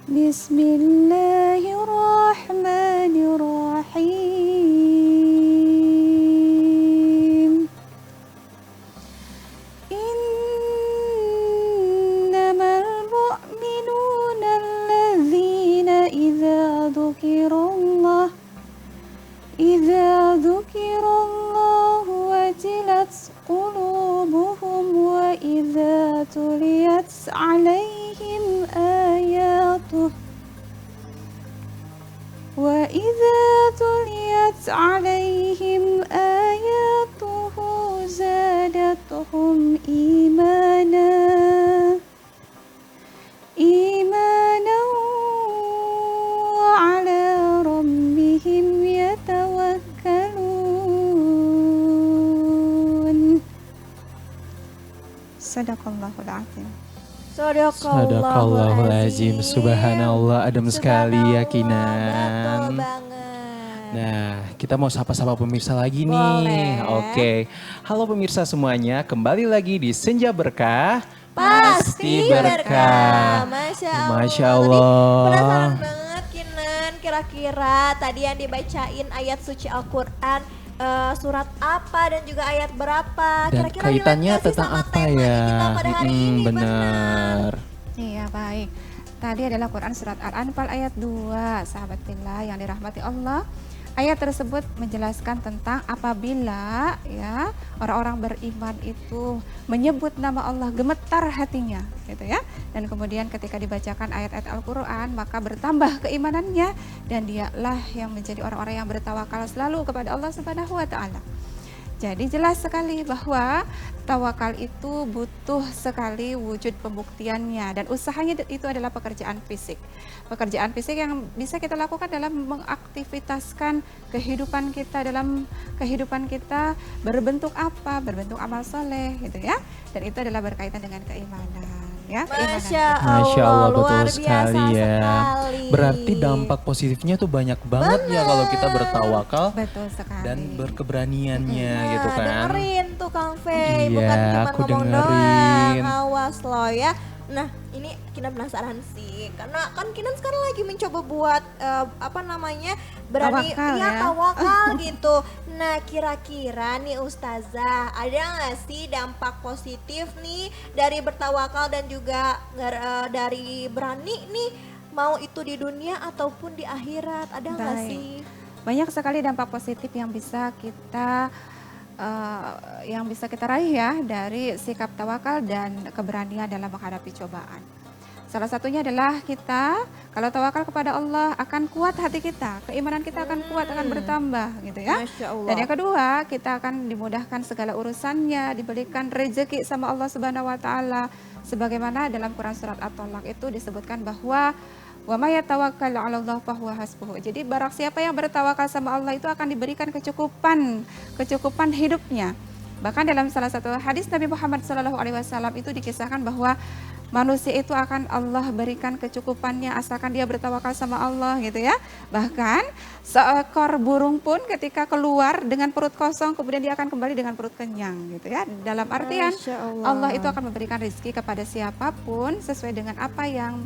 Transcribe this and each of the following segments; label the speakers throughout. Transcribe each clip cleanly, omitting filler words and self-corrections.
Speaker 1: Bismillahirrahmanirrahim. Innamal mu'minuna alladzina idza dzukirallahu wajilat qulubuhum wa idza tuliyat 'alaihim ayatuhu زادتهم إيمانا وعلى ربهم يتوكلون. Sadaqallahul azim.
Speaker 2: Sadaqallahul azim. Subhanallah, adem sekali ya Kinan.
Speaker 3: Betul banget.
Speaker 2: Nah, kita mau sapa-sapa pemirsa lagi nih.
Speaker 3: Boleh.
Speaker 2: Oke. Halo pemirsa semuanya, kembali lagi di Senja Berkah.
Speaker 3: Pasti berkah. Masya Allah. Penasaran banget Kinan, kira-kira tadi yang dibacain ayat suci Al-Quran surat apa dan juga ayat berapa?
Speaker 2: Dan
Speaker 3: Kira-kira
Speaker 2: kaitannya
Speaker 3: relate nggak sih
Speaker 2: tentang
Speaker 3: sama
Speaker 2: apa
Speaker 3: tema
Speaker 2: ya?
Speaker 3: kita pada hari ini?
Speaker 2: Benar.
Speaker 1: Iya, baik. Tadi adalah Quran surat Al-Anfal ayat 2, sahabat billah yang dirahmati Allah. Ayat tersebut menjelaskan tentang apabila ya orang-orang beriman itu menyebut nama Allah, gemetar hatinya gitu ya. Dan kemudian ketika dibacakan ayat-ayat Al-Qur'an maka bertambah keimanannya dan dialah yang menjadi orang-orang yang bertawakal selalu kepada Allah Subhanahu wa taala. Jadi jelas sekali bahwa tawakal itu butuh sekali wujud pembuktiannya dan usahanya itu adalah pekerjaan fisik. Pekerjaan fisik yang bisa kita lakukan dalam mengaktivitaskan kehidupan kita berbentuk apa? Berbentuk amal soleh gitu ya. Dan itu adalah berkaitan dengan keimanan. Ya,
Speaker 3: Masya
Speaker 2: Allah,
Speaker 3: luar
Speaker 2: betul
Speaker 3: biasa
Speaker 2: sekali ya.
Speaker 3: sekali.
Speaker 2: Berarti dampak positifnya tuh banyak banget ya kalau kita bertawakal
Speaker 1: Betul sekali.
Speaker 2: dan berkeberaniannya gitu kan.
Speaker 3: Dengerin tuh Kang Fei,
Speaker 2: Iya,
Speaker 3: bukan cuma
Speaker 2: aku
Speaker 3: ngomong
Speaker 2: dengerin.
Speaker 3: doang, awas loh ya. Nah ini Kinan penasaran sih, karena kan Kinan sekarang lagi mencoba buat berani
Speaker 1: Tawakal ya.
Speaker 3: tawakal gitu. Nah kira-kira nih Ustazah, ada nggak sih dampak positif nih dari bertawakal dan juga dari berani nih, mau itu di dunia ataupun di akhirat, ada nggak
Speaker 1: Baik.
Speaker 3: sih?
Speaker 1: Banyak sekali dampak positif yang bisa kita raih ya dari sikap tawakal dan keberanian dalam menghadapi cobaan. Salah satunya adalah kita kalau tawakal kepada Allah akan kuat hati kita, keimanan kita akan kuat, akan bertambah gitu ya.
Speaker 3: Masya Allah.
Speaker 1: Dan yang kedua, kita akan dimudahkan segala urusannya, diberikan rezeki sama Allah Subhanahu wa taala. Sebagaimana dalam Quran surat At-Tolak itu disebutkan bahwa wa may yatawakkal 'ala Allah fahuwa hasbuh. Jadi barang siapa yang bertawakal sama Allah itu akan diberikan kecukupan hidupnya. Bahkan dalam salah satu hadis Nabi Muhammad SAW itu dikisahkan bahwa manusia itu akan Allah berikan kecukupannya asalkan dia bertawakal sama Allah gitu ya. Bahkan seekor burung pun ketika keluar dengan perut kosong kemudian dia akan kembali dengan perut kenyang gitu ya. Dalam artian
Speaker 3: Masya Allah.
Speaker 1: Allah itu akan memberikan rezeki kepada siapapun sesuai dengan apa yang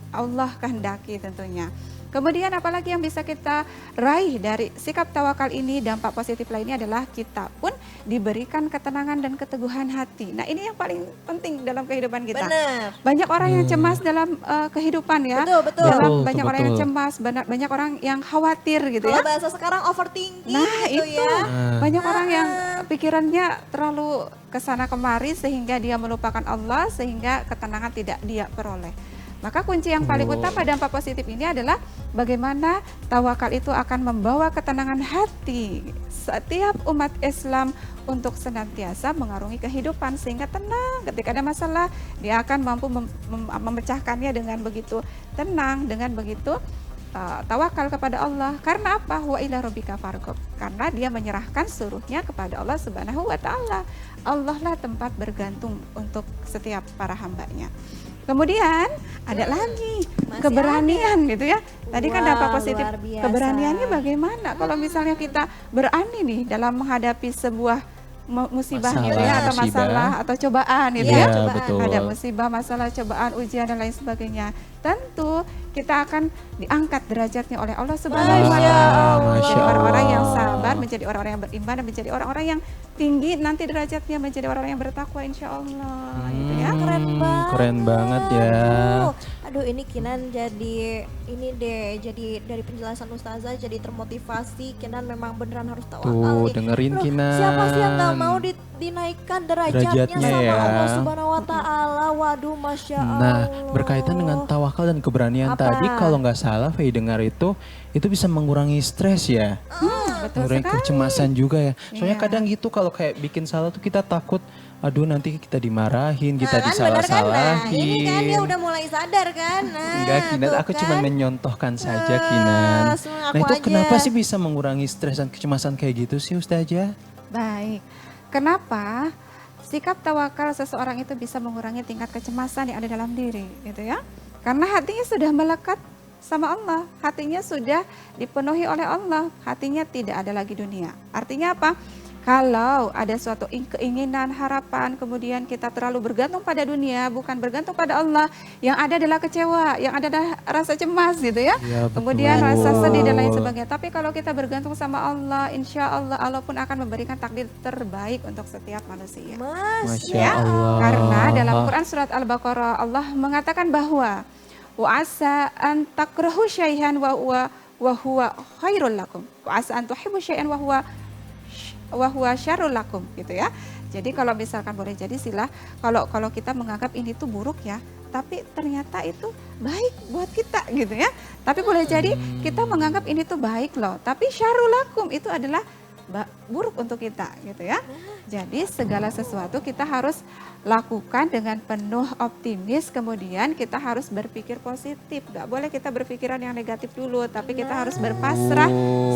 Speaker 1: Allah kehendaki tentunya. Kemudian apalagi yang bisa kita raih dari sikap tawakal ini, dampak positif lainnya adalah kita pun diberikan ketenangan dan keteguhan hati. Nah ini yang paling penting dalam kehidupan kita.
Speaker 3: Benar.
Speaker 1: Banyak orang yang cemas dalam kehidupan ya.
Speaker 3: Betul, betul.
Speaker 1: Banyak orang yang cemas, banyak orang yang khawatir gitu
Speaker 3: Kalau
Speaker 1: ya.
Speaker 3: bahasa sekarang overthinking
Speaker 1: Nah
Speaker 3: gitu
Speaker 1: itu
Speaker 3: ya.
Speaker 1: banyak orang yang pikirannya terlalu kesana kemari sehingga dia melupakan Allah sehingga ketenangan tidak dia peroleh. Maka kunci yang paling utama dampak positif ini adalah bagaimana tawakal itu akan membawa ketenangan hati setiap umat Islam untuk senantiasa mengarungi kehidupan sehingga tenang ketika ada masalah dia akan mampu memecahkannya dengan begitu tenang, dengan begitu tawakal kepada Allah. Karena apa? Wa ila rabbika farghab. Karena dia menyerahkan seluruhnya kepada Allah Subhanahu wa taala. Allah lah tempat bergantung untuk setiap para hambanya. Kemudian ada lagi keberanian gitu ya. Tadi kan dampak positif
Speaker 3: luar biasa.
Speaker 1: keberaniannya bagaimana? Kalau misalnya kita berani nih dalam menghadapi sebuah musibah gitu ya, atau masalah atau cobaan gitu
Speaker 2: Iya,
Speaker 1: ya.
Speaker 2: betul.
Speaker 1: Ada musibah, masalah, cobaan, ujian dan lain sebagainya. Tentu kita akan diangkat derajatnya oleh Allah Subhanahu wa
Speaker 3: Masya
Speaker 1: taala.
Speaker 3: Allah.
Speaker 1: Jadi orang-orang yang sabar, menjadi orang-orang yang beriman, dan menjadi orang-orang yang tinggi nanti derajatnya menjadi orang-orang yang bertakwa insya Allah. Gitu ya.
Speaker 3: Keren banget.
Speaker 2: Keren banget ya.
Speaker 3: Aduh, ini Kinan jadi ini deh, jadi dari penjelasan Ustazah jadi termotivasi. Kinan memang beneran harus tawakal
Speaker 2: Tuh,
Speaker 3: nih.
Speaker 2: dengerin
Speaker 3: Loh,
Speaker 2: Kinan.
Speaker 3: siapa sih yang nggak mau dinaikkan derajatnya
Speaker 2: Derajatnya
Speaker 3: sama
Speaker 2: ya.
Speaker 3: Allah Subhanahu wa taala? Waduh, Masya Allah.
Speaker 2: Nah, berkaitan dengan tawakal dan keberanian
Speaker 3: Apa?
Speaker 2: tadi, kalau nggak salah Fei dengar itu bisa mengurangi stres ya.
Speaker 1: Betul
Speaker 2: Mengurangi
Speaker 1: sekali.
Speaker 2: kecemasan juga ya. Soalnya
Speaker 1: Iya.
Speaker 2: kadang gitu kalau kayak bikin salah tuh kita takut, aduh nanti kita dimarahin, kita
Speaker 3: Nah, kan bener kan? Nah,
Speaker 2: disalah-salahin.
Speaker 3: ini kan dia udah mulai sadar kan? Nah,
Speaker 2: Enggak, Kinan,
Speaker 3: tuh
Speaker 2: aku
Speaker 3: kan.
Speaker 2: cuma menyontohkan saja, Kinan.
Speaker 3: Aku
Speaker 2: Nah, itu
Speaker 3: aja.
Speaker 2: kenapa sih bisa mengurangi stres dan kecemasan kayak gitu sih, Ustazah?
Speaker 1: Baik. Kenapa sikap tawakal seseorang itu bisa mengurangi tingkat kecemasan yang ada dalam diri, gitu ya? Karena hatinya sudah melekat sama Allah, hatinya sudah dipenuhi oleh Allah, hatinya tidak ada lagi dunia. Artinya apa? Kalau ada suatu keinginan, harapan, kemudian kita terlalu bergantung pada dunia, bukan bergantung pada Allah, yang ada adalah kecewa, yang ada adalah rasa cemas gitu ya.
Speaker 2: Iya,
Speaker 1: Kemudian
Speaker 2: betul.
Speaker 1: rasa sedih dan lain sebagainya. Tapi kalau kita bergantung sama Allah, insya Allah Allah pun akan memberikan takdir terbaik untuk setiap manusia.
Speaker 2: Masya
Speaker 1: Ya,
Speaker 2: Allah.
Speaker 1: karena dalam Quran surat Al-Baqarah Allah mengatakan bahwa wa asa an takrahu syai'an wa huwa khairul lakum. Wa asa an tuhibbu syai'an wa huwa syarrul lakum gitu ya. Jadi kalau misalkan boleh jadi kalau kita menganggap ini tuh buruk ya, tapi ternyata itu baik buat kita gitu ya. Tapi boleh jadi kita menganggap ini tuh baik loh, tapi syarrul lakum itu adalah buruk untuk kita gitu ya. Jadi segala sesuatu kita harus lakukan dengan penuh optimis, kemudian kita harus berpikir positif. Gak boleh kita berpikiran yang negatif dulu, tapi kita harus berpasrah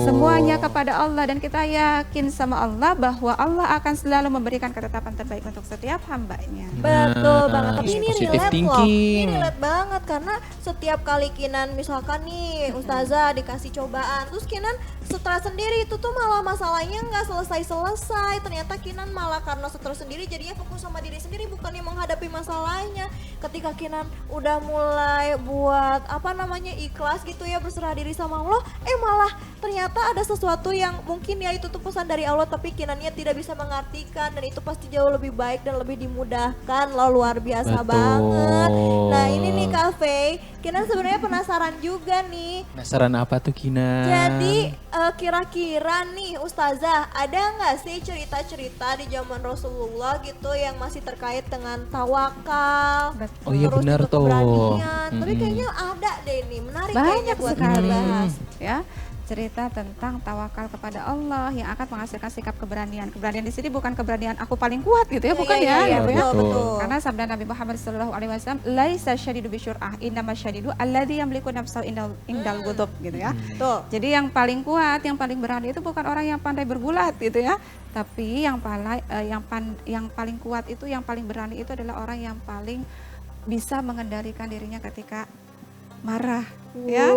Speaker 1: semuanya kepada Allah dan kita yakin sama Allah bahwa Allah akan selalu memberikan ketetapan terbaik untuk setiap hambanya.
Speaker 3: Betul banget. Tapi ini
Speaker 2: positive
Speaker 3: relate loh.
Speaker 2: thinking.
Speaker 3: Ini relate banget karena setiap kali Kinan misalkan nih Ustazah dikasih cobaan, terus Kinan stres sendiri itu tuh malah masalahnya nggak selesai-selesai. Ternyata Kinan malah karena stres sendiri jadinya fokus sama diri sendiri bukannya menghadapi masalahnya. Ketika Kinan udah mulai buat ikhlas gitu ya, berserah diri sama Allah, malah ternyata ada sesuatu yang mungkin ya itu tuh pesan dari Allah tapi Kinannya tidak bisa mengartikan, dan itu pasti jauh lebih baik dan lebih dimudahkan loh, luar biasa
Speaker 2: Betul.
Speaker 3: banget. Nah ini nih Kak Faye, Kinan sebenarnya penasaran juga nih.
Speaker 2: Penasaran apa tuh, Kinan?
Speaker 3: Jadi kira-kira nih Ustazah, ada nggak sih cerita-cerita di zaman Rasulullah gitu yang masih terkait dengan tawakal?
Speaker 2: Oh iya,
Speaker 3: terus
Speaker 2: benar
Speaker 3: juga
Speaker 2: tuh.
Speaker 3: keberanian. Tapi
Speaker 2: Mm-mm.
Speaker 3: kayaknya ada deh nih, menarik
Speaker 1: Banyak
Speaker 3: kayaknya buat kita
Speaker 1: sekali
Speaker 3: bahas.
Speaker 1: ya cerita tentang tawakal kepada Allah yang akan menghasilkan sikap keberanian. Keberanian di sini bukan keberanian aku paling kuat gitu ya, bukan ya,
Speaker 3: iya,
Speaker 1: gitu ya.
Speaker 3: betul, betul.
Speaker 1: Karena sabda Nabi Muhammad SAW, laisa syadidu bisyur'ah, innama syadidu alladzi yamliku nafsahu indal ghadab gitu ya.
Speaker 3: Tuh.
Speaker 1: Jadi yang paling kuat, yang paling berani itu bukan orang yang pandai bergulat gitu ya, tapi yang paling kuat itu, yang paling berani itu adalah orang yang paling bisa mengendalikan dirinya ketika marah, ya.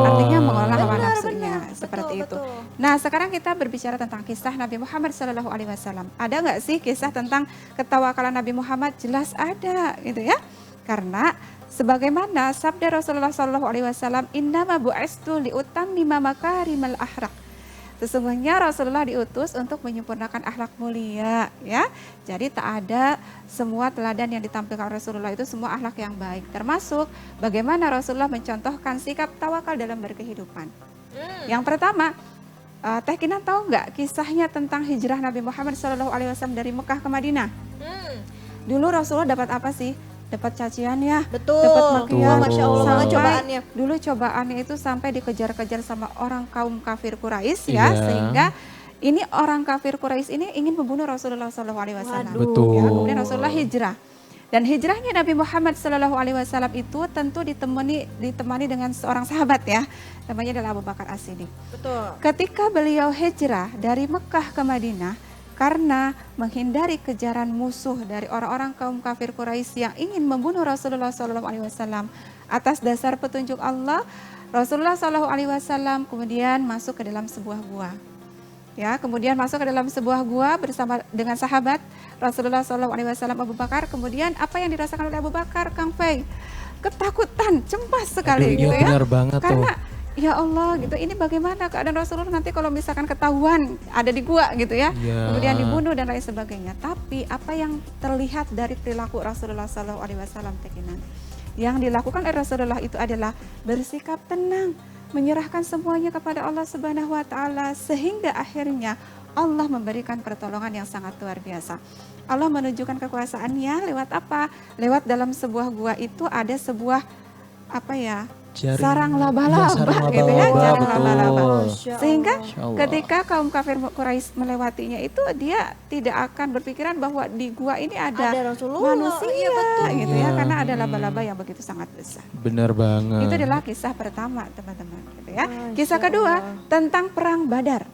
Speaker 1: Artinya mengolah hawa
Speaker 3: Benar,
Speaker 1: nafsunya
Speaker 3: benar.
Speaker 1: seperti
Speaker 3: Betul,
Speaker 1: itu.
Speaker 3: betul.
Speaker 1: Nah, sekarang kita berbicara tentang kisah Nabi Muhammad SAW. Ada nggak sih kisah tentang ketawakalan Nabi Muhammad? Jelas ada, gitu ya. Karena sebagaimana sabda Rasulullah SAW, innama bu'istu liutammima makarimal akhlak. Sesungguhnya Rasulullah diutus untuk menyempurnakan akhlak mulia, ya. Jadi tak ada semua teladan yang ditampilkan Rasulullah itu semua akhlak yang baik, termasuk bagaimana Rasulullah mencontohkan sikap tawakal dalam berkehidupan. Yang pertama, Teh Kinan tahu nggak kisahnya tentang hijrah Nabi Muhammad SAW dari Mekah ke Madinah? Dulu Rasulullah dapat apa sih? Dapat cacian ya,
Speaker 3: Betul.
Speaker 1: dapat makian,
Speaker 3: Masya Allah banget
Speaker 1: sampai
Speaker 3: cobaannya.
Speaker 1: dulu cobaannya itu sampai dikejar-kejar sama orang kaum kafir Quraisy ya,
Speaker 2: Iya.
Speaker 1: sehingga ini orang kafir Quraisy ini ingin membunuh Rasulullah SAW.
Speaker 3: Waduh.
Speaker 2: Betul.
Speaker 1: Ya, kemudian Rasulullah hijrah. Dan hijrahnya Nabi Muhammad SAW itu tentu ditemani dengan seorang sahabat ya, namanya adalah Abu Bakar As-Siddiq.
Speaker 3: Betul.
Speaker 1: Ketika beliau hijrah dari Mekah ke Madinah, karena menghindari kejaran musuh dari orang-orang kaum kafir Quraisy yang ingin membunuh Rasulullah SAW atas dasar petunjuk Allah, Rasulullah SAW kemudian masuk ke dalam sebuah gua. Ya, kemudian masuk ke dalam sebuah gua bersama dengan sahabat Rasulullah SAW Abu Bakar. Kemudian apa yang dirasakan oleh Abu Bakar, Kang Fei? ketakutan, cemas sekali
Speaker 2: Aduh,
Speaker 1: gitu
Speaker 2: iya
Speaker 1: ya.
Speaker 2: benar banget tuh.
Speaker 1: Karena ya Allah gitu, ini bagaimana keadaan Rasulullah nanti kalau misalkan ketahuan ada di gua gitu ya,
Speaker 2: Iya.
Speaker 1: kemudian dibunuh dan lain sebagainya. Tapi apa yang terlihat dari perilaku Rasulullah SAW tekinan, yang dilakukan oleh Rasulullah itu adalah bersikap tenang, menyerahkan semuanya kepada Allah Subhanahu Wa Taala, sehingga akhirnya Allah memberikan pertolongan yang sangat luar biasa. Allah menunjukkan kekuasaannya lewat apa? Lewat dalam sebuah gua itu ada sebuah apa ya?
Speaker 2: Jaring.
Speaker 1: Sarang
Speaker 2: Iya,
Speaker 1: laba-laba
Speaker 2: sarang
Speaker 1: gitu ya,
Speaker 2: laba-laba,
Speaker 1: jaring
Speaker 2: betul.
Speaker 1: laba-laba.
Speaker 3: Masya
Speaker 1: Sehingga
Speaker 3: Allah.
Speaker 2: Masya Allah.
Speaker 1: ketika kaum kafir Quraisy melewatinya itu, dia tidak akan berpikiran bahwa di gua ini ada
Speaker 3: Ada Rasulullah,
Speaker 1: manusia
Speaker 3: iya betul.
Speaker 1: gitu ya,
Speaker 2: Iya,
Speaker 1: karena ada laba-laba yang begitu sangat besar.
Speaker 2: Benar banget.
Speaker 1: Itu adalah kisah pertama teman-teman gitu ya.
Speaker 3: Masya
Speaker 1: Kisah kedua
Speaker 3: Allah.
Speaker 1: tentang perang Badar.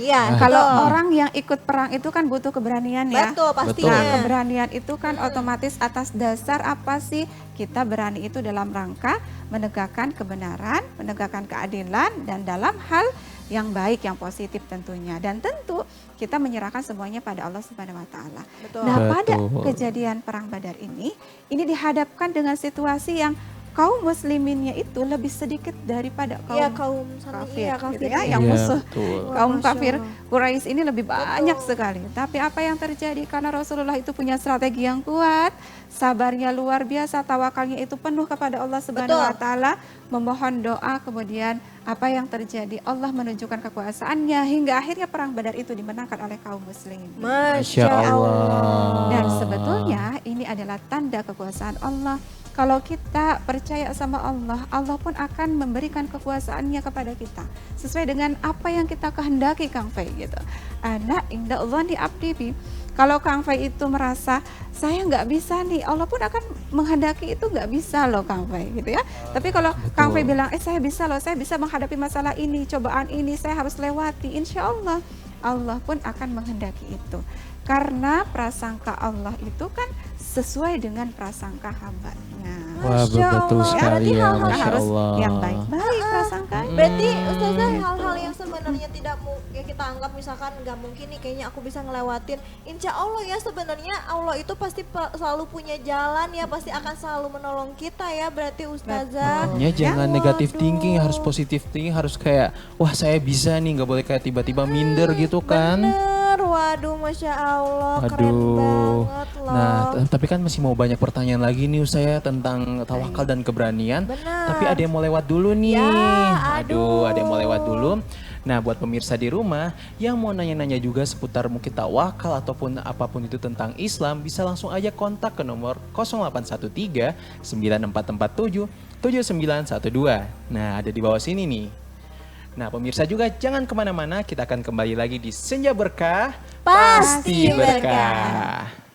Speaker 3: Ya,
Speaker 2: Ah.
Speaker 1: Kalau
Speaker 3: betul.
Speaker 1: orang yang ikut perang itu kan butuh keberanian ya.
Speaker 3: Betul pastinya.
Speaker 1: Nah, keberanian itu kan otomatis atas dasar apa sih? Kita berani itu dalam rangka menegakkan kebenaran, menegakkan keadilan, dan dalam hal yang baik, yang positif tentunya. Dan tentu kita menyerahkan semuanya pada Allah Subhanahu Wa Taala.
Speaker 3: Betul.
Speaker 1: Nah, pada
Speaker 2: Betul.
Speaker 1: kejadian perang Badar ini dihadapkan dengan situasi yang kaum musliminnya itu lebih sedikit daripada kaum
Speaker 3: Iya kaum sana,
Speaker 1: kafir,
Speaker 3: iya
Speaker 1: gitu
Speaker 3: kafir.
Speaker 1: ya, yang
Speaker 2: Iya,
Speaker 1: musuh
Speaker 2: betul.
Speaker 3: Wah,
Speaker 1: kaum
Speaker 3: Masya
Speaker 1: kafir
Speaker 3: Allah.
Speaker 1: Quraisy ini lebih banyak sekali. Tapi apa yang terjadi karena Rasulullah itu punya strategi yang kuat, sabarnya luar biasa, tawakalnya itu penuh kepada Allah Subhanahu Wa Taala, memohon doa, kemudian apa yang terjadi? Allah menunjukkan kekuasaannya hingga akhirnya perang Badar itu dimenangkan oleh kaum muslimin.
Speaker 3: Masya
Speaker 2: Masya Allah.
Speaker 3: Allah.
Speaker 1: Dan sebetulnya ini adalah tanda kekuasaan Allah. Kalau kita percaya sama Allah, Allah pun akan memberikan kekuasaannya kepada kita sesuai dengan apa yang kita kehendaki, Kang Fei gitu. Ana inda Allah di abdi bi. Kalau Kang Fei itu merasa saya nggak bisa nih, Allah pun akan menghendaki itu nggak bisa loh Kang Fei gitu ya. Tapi kalau Kang Fei bilang, saya bisa loh, saya bisa menghadapi masalah ini, cobaan ini, saya harus lewati, insya Allah, Allah pun akan menghendaki itu. Karena prasangka Allah itu kan sesuai dengan prasangka hambanya.
Speaker 2: Wah,
Speaker 3: Masya
Speaker 2: betul
Speaker 3: Allah.
Speaker 2: sekali
Speaker 3: Berarti
Speaker 2: ya,
Speaker 3: hal-hal
Speaker 1: Maka
Speaker 2: Masya
Speaker 1: harus
Speaker 2: Allah.
Speaker 1: yang baik-baik prasangkanya.
Speaker 3: Berarti Ustazah hal-hal yang sebenarnya tidak ya kita anggap misalkan nggak mungkin nih kayaknya aku bisa ngelewatin. Insya Allah ya sebenarnya Allah itu pasti selalu punya jalan ya, pasti akan selalu menolong kita ya berarti Ustazah.
Speaker 2: Makanya jangan negatif
Speaker 3: waduh.
Speaker 2: thinking, harus positif thinking, harus kayak wah saya bisa nih, nggak boleh kayak tiba-tiba minder gitu kan.
Speaker 3: Bener, waduh Masya Allah keren
Speaker 2: Aduh.
Speaker 3: banget loh.
Speaker 2: Nah, tapi kan masih mau banyak pertanyaan lagi nih saya tentang tawakal dan keberanian.
Speaker 3: Benar.
Speaker 2: Tapi ada yang mau lewat dulu nih.
Speaker 3: Ya,
Speaker 2: Aduh, ada yang mau lewat dulu. Nah, buat pemirsa di rumah yang mau nanya-nanya juga seputar mungkin tawakal ataupun apapun itu tentang Islam, bisa langsung aja kontak ke nomor 0813 9447 7912. Nah, ada di bawah sini nih. Nah, pemirsa juga jangan kemana-mana, kita akan kembali lagi di Senja Berkah.
Speaker 3: Pasti
Speaker 2: Berkah.